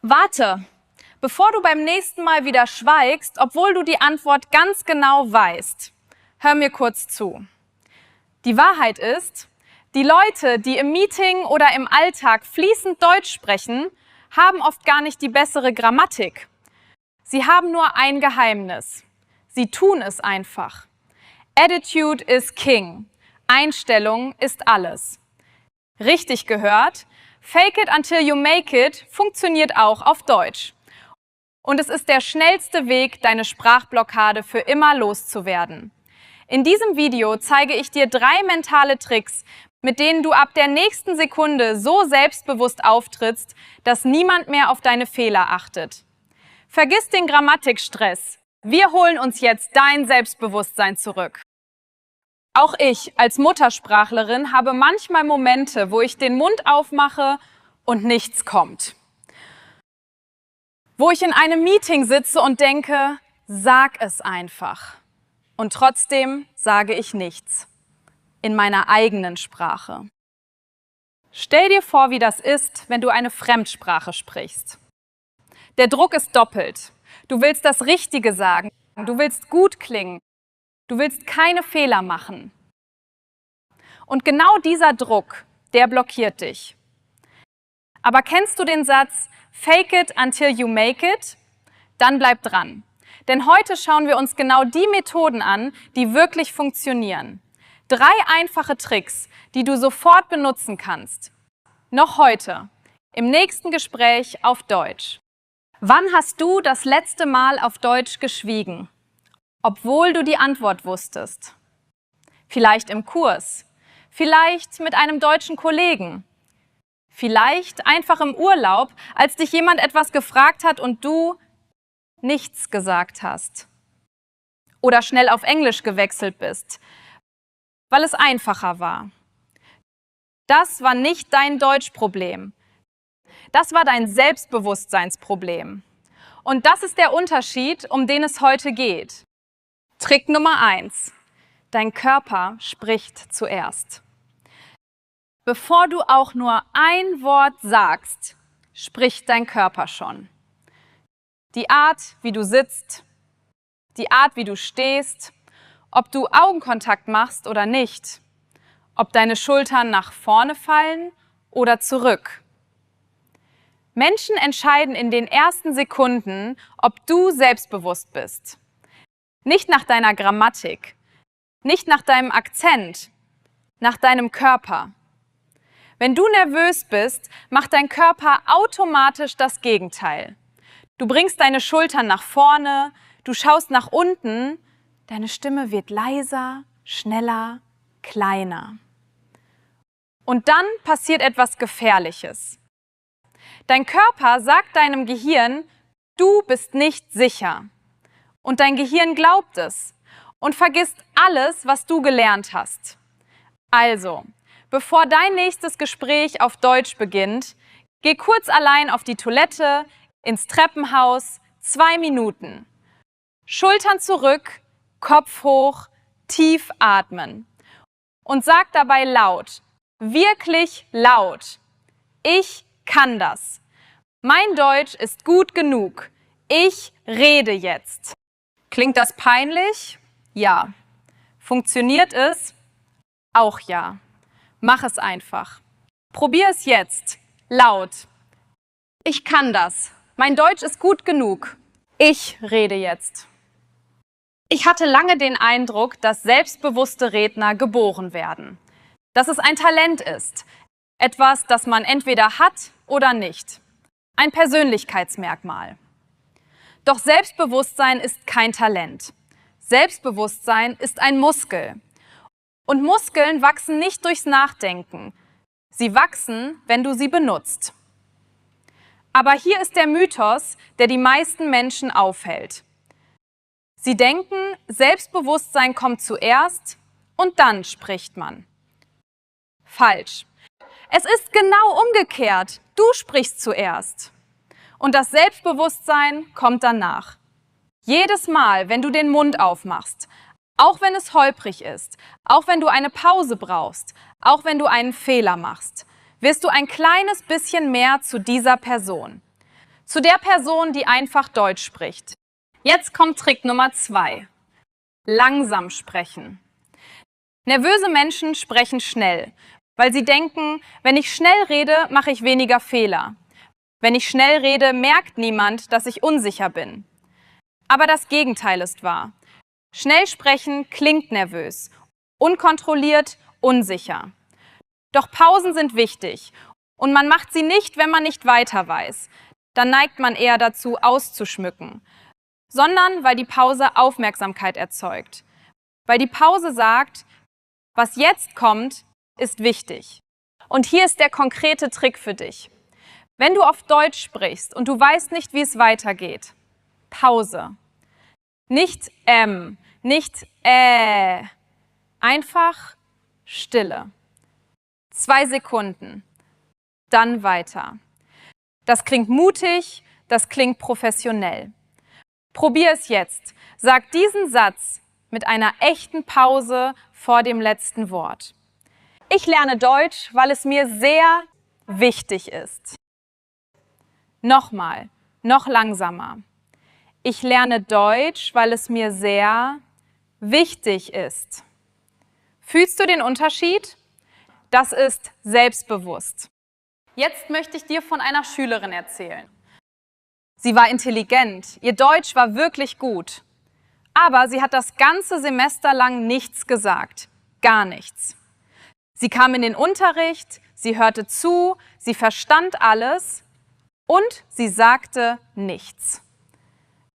Warte, bevor du beim nächsten Mal wieder schweigst, obwohl du die Antwort ganz genau weißt. Hör mir kurz zu. Die Wahrheit ist, die Leute, die im Meeting oder im Alltag fließend Deutsch sprechen, haben oft gar nicht die bessere Grammatik. Sie haben nur ein Geheimnis. Sie tun es einfach. Attitude is king. Einstellung ist alles. Richtig gehört, fake it until you make it funktioniert auch auf Deutsch. Und es ist der schnellste Weg, deine Sprachblockade für immer loszuwerden. In diesem Video zeige ich dir 3 mentale Tricks, mit denen du ab der nächsten Sekunde so selbstbewusst auftrittst, dass niemand mehr auf deine Fehler achtet. Vergiss den Grammatikstress. Wir holen uns jetzt dein Selbstbewusstsein zurück. Auch ich als Muttersprachlerin habe manchmal Momente, wo ich den Mund aufmache und nichts kommt. Wo ich in einem Meeting sitze und denke, sag es einfach. Und trotzdem sage ich nichts. In meiner eigenen Sprache. Stell dir vor, wie das ist, wenn du eine Fremdsprache sprichst. Der Druck ist doppelt. Du willst das Richtige sagen. Du willst gut klingen. Du willst keine Fehler machen. Und genau dieser Druck, der blockiert dich. Aber kennst du den Satz, fake it until you make it? Dann bleib dran. Denn heute schauen wir uns genau die Methoden an, die wirklich funktionieren. 3 einfache Tricks, die du sofort benutzen kannst. Noch heute, im nächsten Gespräch auf Deutsch. Wann hast du das letzte Mal auf Deutsch geschwiegen? Obwohl du die Antwort wusstest. Vielleicht im Kurs, vielleicht mit einem deutschen Kollegen, vielleicht einfach im Urlaub, als dich jemand etwas gefragt hat und du nichts gesagt hast. Oder schnell auf Englisch gewechselt bist, weil es einfacher war. Das war nicht dein Deutschproblem. Das war dein Selbstbewusstseinsproblem. Und das ist der Unterschied, um den es heute geht. Trick Nummer 1. Dein Körper spricht zuerst. Bevor du auch nur ein Wort sagst, spricht dein Körper schon. Die Art, wie du sitzt, die Art, wie du stehst, ob du Augenkontakt machst oder nicht, ob deine Schultern nach vorne fallen oder zurück. Menschen entscheiden in den ersten Sekunden, ob du selbstbewusst bist. Nicht nach deiner Grammatik, nicht nach deinem Akzent, nach deinem Körper. Wenn du nervös bist, macht dein Körper automatisch das Gegenteil. Du bringst deine Schultern nach vorne, du schaust nach unten, deine Stimme wird leiser, schneller, kleiner. Und dann passiert etwas Gefährliches. Dein Körper sagt deinem Gehirn, du bist nicht sicher. Und dein Gehirn glaubt es und vergisst alles, was du gelernt hast. Also, bevor dein nächstes Gespräch auf Deutsch beginnt, geh kurz allein auf die Toilette, ins Treppenhaus, 2 Minuten. Schultern zurück, Kopf hoch, tief atmen. Und sag dabei laut, wirklich laut, ich kann das. Mein Deutsch ist gut genug. Ich rede jetzt. Klingt das peinlich? Ja. Funktioniert es? Auch ja. Mach es einfach. Probier es jetzt. Laut. Ich kann das. Mein Deutsch ist gut genug. Ich rede jetzt. Ich hatte lange den Eindruck, dass selbstbewusste Redner geboren werden. Dass es ein Talent ist. Etwas, das man entweder hat oder nicht. Ein Persönlichkeitsmerkmal. Doch Selbstbewusstsein ist kein Talent. Selbstbewusstsein ist ein Muskel. Und Muskeln wachsen nicht durchs Nachdenken. Sie wachsen, wenn du sie benutzt. Aber hier ist der Mythos, der die meisten Menschen aufhält. Sie denken, Selbstbewusstsein kommt zuerst und dann spricht man. Falsch. Es ist genau umgekehrt. Du sprichst zuerst. Und das Selbstbewusstsein kommt danach. Jedes Mal, wenn du den Mund aufmachst, auch wenn es holprig ist, auch wenn du eine Pause brauchst, auch wenn du einen Fehler machst, wirst du ein kleines bisschen mehr zu dieser Person. Zu der Person, die einfach Deutsch spricht. Jetzt kommt Trick Nummer 2. Langsam sprechen. Nervöse Menschen sprechen schnell, weil sie denken, wenn ich schnell rede, mache ich weniger Fehler. Wenn ich schnell rede, merkt niemand, dass ich unsicher bin. Aber das Gegenteil ist wahr. Schnell sprechen klingt nervös, unkontrolliert, unsicher. Doch Pausen sind wichtig und man macht sie nicht, wenn man nicht weiter weiß. Dann neigt man eher dazu, auszuschmücken, sondern weil die Pause Aufmerksamkeit erzeugt. Weil die Pause sagt, was jetzt kommt, ist wichtig. Und hier ist der konkrete Trick für dich. Wenn du auf Deutsch sprichst und du weißt nicht, wie es weitergeht, Pause. Nicht nicht einfach Stille. 2 Sekunden. Dann weiter. Das klingt mutig, das klingt professionell. Probier es jetzt. Sag diesen Satz mit einer echten Pause vor dem letzten Wort. Ich lerne Deutsch, weil es mir sehr wichtig ist. Nochmal, noch langsamer. Ich lerne Deutsch, weil es mir sehr wichtig ist. Fühlst du den Unterschied? Das ist selbstbewusst. Jetzt möchte ich dir von einer Schülerin erzählen. Sie war intelligent, ihr Deutsch war wirklich gut. Aber sie hat das ganze Semester lang nichts gesagt. Gar nichts. Sie kam in den Unterricht, sie hörte zu, sie verstand alles und sie sagte nichts.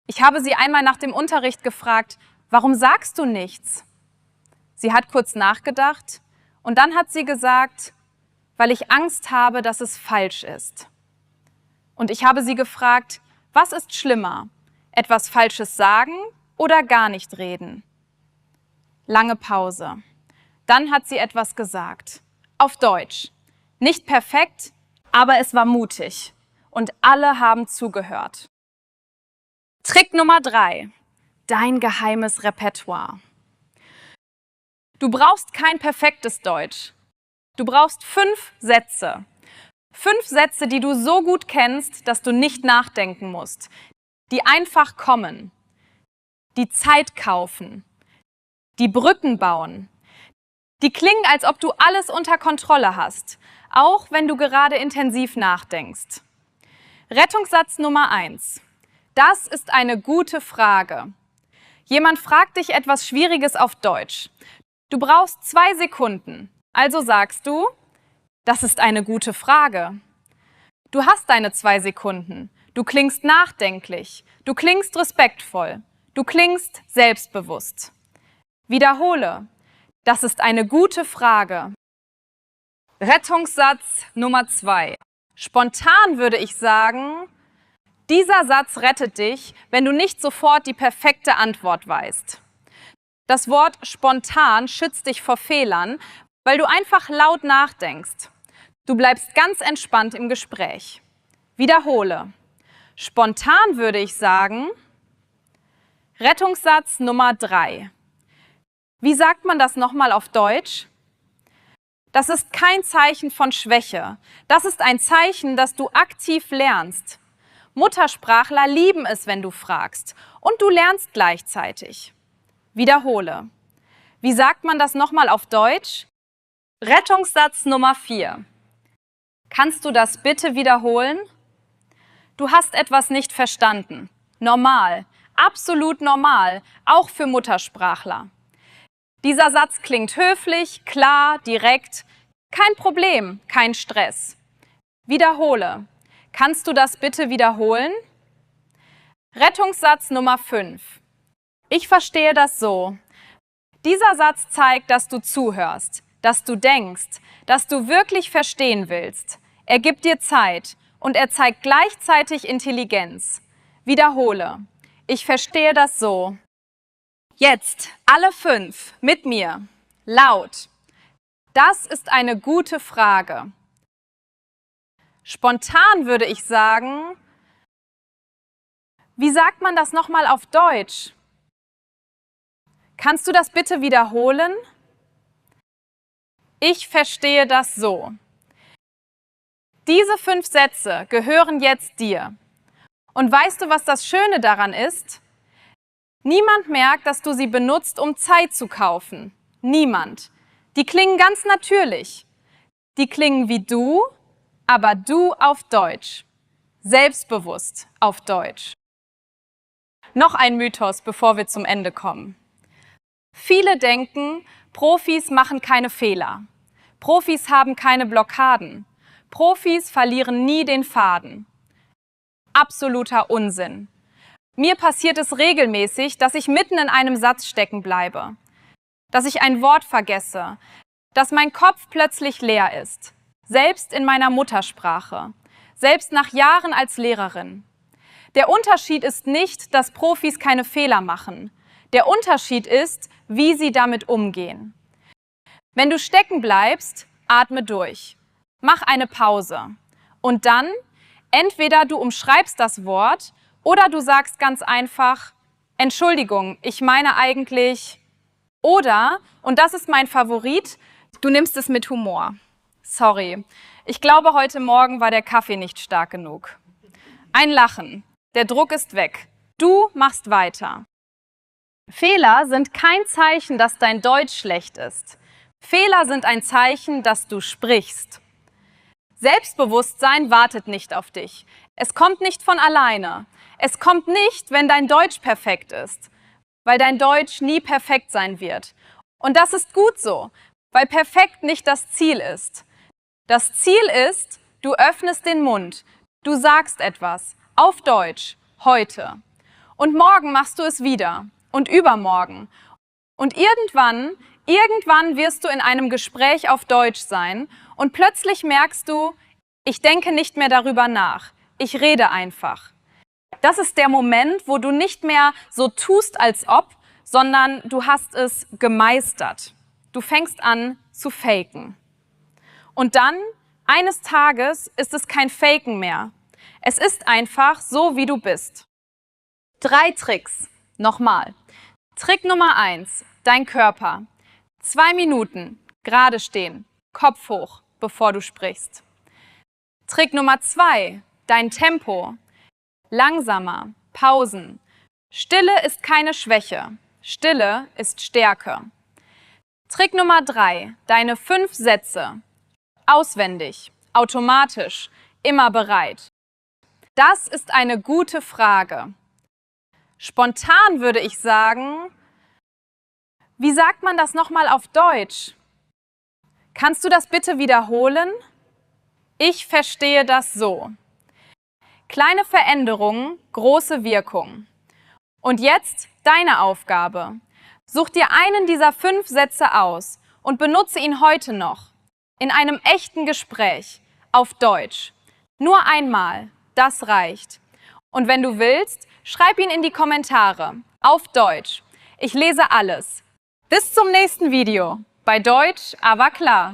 Ich habe sie einmal nach dem Unterricht gefragt, warum sagst du nichts? Sie hat kurz nachgedacht und dann hat sie gesagt, weil ich Angst habe, dass es falsch ist. Und ich habe sie gefragt, was ist schlimmer? Etwas Falsches sagen oder gar nicht reden? Lange Pause. Dann hat sie etwas gesagt. Auf Deutsch. Nicht perfekt, aber es war mutig. Und alle haben zugehört. Trick Nummer 3. Dein geheimes Repertoire. Du brauchst kein perfektes Deutsch. Du brauchst 5 Sätze. 5 Sätze, die du so gut kennst, dass du nicht nachdenken musst. Die einfach kommen. Die Zeit kaufen. Die Brücken bauen. Die klingen, als ob du alles unter Kontrolle hast, auch wenn du gerade intensiv nachdenkst. Rettungssatz Nummer 1. Das ist eine gute Frage. Jemand fragt dich etwas Schwieriges auf Deutsch. Du brauchst 2 Sekunden. Also sagst du, das ist eine gute Frage. Du hast deine 2 Sekunden. Du klingst nachdenklich. Du klingst respektvoll. Du klingst selbstbewusst. Wiederhole. Das ist eine gute Frage. Rettungssatz Nummer 2. Spontan würde ich sagen, dieser Satz rettet dich, wenn du nicht sofort die perfekte Antwort weißt. Das Wort spontan schützt dich vor Fehlern, weil du einfach laut nachdenkst. Du bleibst ganz entspannt im Gespräch. Wiederhole. Spontan würde ich sagen, Rettungssatz Nummer 3. Wie sagt man das nochmal auf Deutsch? Das ist kein Zeichen von Schwäche. Das ist ein Zeichen, dass du aktiv lernst. Muttersprachler lieben es, wenn du fragst. Und du lernst gleichzeitig. Wiederhole. Wie sagt man das nochmal auf Deutsch? Rettungssatz Nummer 4. Kannst du das bitte wiederholen? Du hast etwas nicht verstanden. Normal. Absolut normal. Auch für Muttersprachler. Dieser Satz klingt höflich, klar, direkt. Kein Problem, kein Stress. Wiederhole. Kannst du das bitte wiederholen? Rettungssatz Nummer 5. Ich verstehe das so. Dieser Satz zeigt, dass du zuhörst, dass du denkst, dass du wirklich verstehen willst. Er gibt dir Zeit und er zeigt gleichzeitig Intelligenz. Wiederhole. Ich verstehe das so. Jetzt alle 5 mit mir. Laut. Das ist eine gute Frage. Spontan würde ich sagen, wie sagt man das nochmal auf Deutsch? Kannst du das bitte wiederholen? Ich verstehe das so. Diese 5 Sätze gehören jetzt dir. Und weißt du, was das Schöne daran ist? Niemand merkt, dass du sie benutzt, um Zeit zu kaufen. Niemand. Die klingen ganz natürlich. Die klingen wie du, aber du auf Deutsch. Selbstbewusst auf Deutsch. Noch ein Mythos, bevor wir zum Ende kommen. Viele denken, Profis machen keine Fehler. Profis haben keine Blockaden. Profis verlieren nie den Faden. Absoluter Unsinn. Mir passiert es regelmäßig, dass ich mitten in einem Satz stecken bleibe, dass ich ein Wort vergesse, dass mein Kopf plötzlich leer ist, selbst in meiner Muttersprache, selbst nach Jahren als Lehrerin. Der Unterschied ist nicht, dass Profis keine Fehler machen. Der Unterschied ist, wie sie damit umgehen. Wenn du stecken bleibst, atme durch. Mach eine Pause. Und dann, entweder du umschreibst das Wort oder du sagst ganz einfach, Entschuldigung, ich meine eigentlich, oder, und das ist mein Favorit, du nimmst es mit Humor. Sorry, ich glaube, heute Morgen war der Kaffee nicht stark genug. Ein Lachen, der Druck ist weg. Du machst weiter. Fehler sind kein Zeichen, dass dein Deutsch schlecht ist. Fehler sind ein Zeichen, dass du sprichst. Selbstbewusstsein wartet nicht auf dich. Es kommt nicht von alleine. Es kommt nicht, wenn dein Deutsch perfekt ist, weil dein Deutsch nie perfekt sein wird. Und das ist gut so, weil perfekt nicht das Ziel ist. Das Ziel ist, du öffnest den Mund, du sagst etwas, auf Deutsch, heute. Und morgen machst du es wieder und übermorgen. Und irgendwann wirst du in einem Gespräch auf Deutsch sein und plötzlich merkst du, ich denke nicht mehr darüber nach, ich rede einfach. Das ist der Moment, wo du nicht mehr so tust, als ob, sondern du hast es gemeistert. Du fängst an zu faken. Und dann, eines Tages, ist es kein Faken mehr. Es ist einfach so, wie du bist. 3 Tricks. Nochmal. Trick Nummer 1, dein Körper. 2 Minuten, gerade stehen, Kopf hoch, bevor du sprichst. Trick Nummer 2, dein Tempo. Langsamer, Pausen. Stille ist keine Schwäche. Stille ist Stärke. Trick Nummer 3, deine 5 Sätze. Auswendig, automatisch, immer bereit. Das ist eine gute Frage. Spontan würde ich sagen, wie sagt man das nochmal auf Deutsch? Kannst du das bitte wiederholen? Ich verstehe das so. Kleine Veränderungen, große Wirkung. Und jetzt deine Aufgabe. Such dir einen dieser 5 Sätze aus und benutze ihn heute noch. In einem echten Gespräch, auf Deutsch. Nur einmal, das reicht. Und wenn du willst, schreib ihn in die Kommentare, auf Deutsch. Ich lese alles. Bis zum nächsten Video. Bei Deutsch, aber klar.